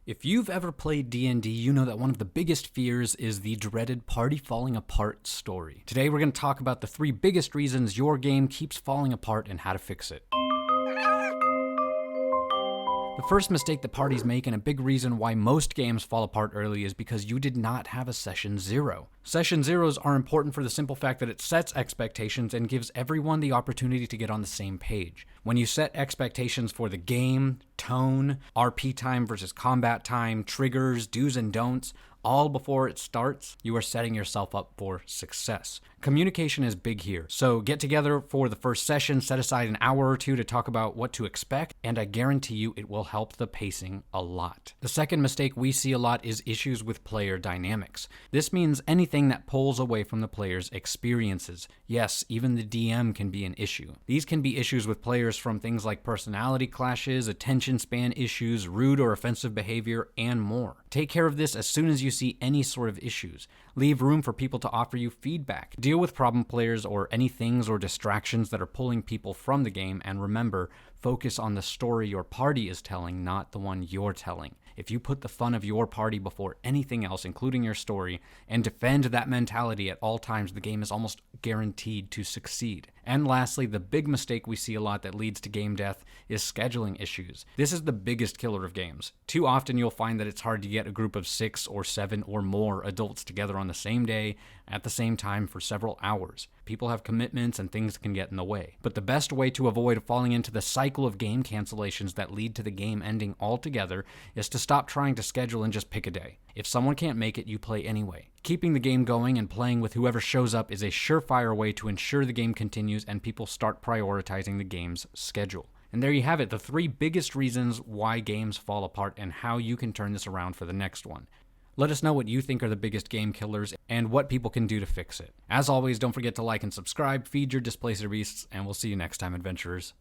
If you've ever played D&D, you know that one of the biggest fears is the dreaded party falling apart story. Today we're going to talk about the 3 biggest reasons your game keeps falling apart and how to fix it. The first mistake that parties make, and a big reason why most games fall apart early, is because you did not have a session 0. Session 0s are important for the simple fact that it sets expectations and gives everyone the opportunity to get on the same page. When you set expectations for the game, tone, RP time versus combat time, triggers, do's and don'ts, all before it starts, you are setting yourself up for success. Communication is big here, so get together for the first session, set aside an hour or two to talk about what to expect, and I guarantee you it will help the pacing a lot. The second mistake we see a lot is issues with player dynamics. This means anything that pulls away from the player's experiences. Yes, even the DM can be an issue. These can be issues with players from things like personality clashes, attention span issues, rude or offensive behavior, and more. Take care of this as soon as you see any sort of issues. Leave room for people to offer you feedback. Deal with problem players or any things or distractions that are pulling people from the game, and remember, focus on the story your party is telling, not the one you're telling. If you put the fun of your party before anything else, including your story, and defend that mentality at all times, the game is almost guaranteed to succeed. And lastly, the big mistake we see a lot that leads to game death is scheduling issues. This is the biggest killer of games. Too often you'll find that it's hard to get a group of 6 or 7 or more adults together on the same day, at the same time for several hours. People have commitments and things can get in the way. But the best way to avoid falling into the cycle of game cancellations that lead to the game ending altogether is to stop trying to schedule and just pick a day. If someone can't make it, you play anyway. Keeping the game going and playing with whoever shows up is a surefire way to ensure the game continues and people start prioritizing the game's schedule. And there you have it, the 3 biggest reasons why games fall apart and how you can turn this around for the next one. Let us know what you think are the biggest game killers and what people can do to fix it. As always, don't forget to like and subscribe, feed your Displacer Beasts, and we'll see you next time, adventurers.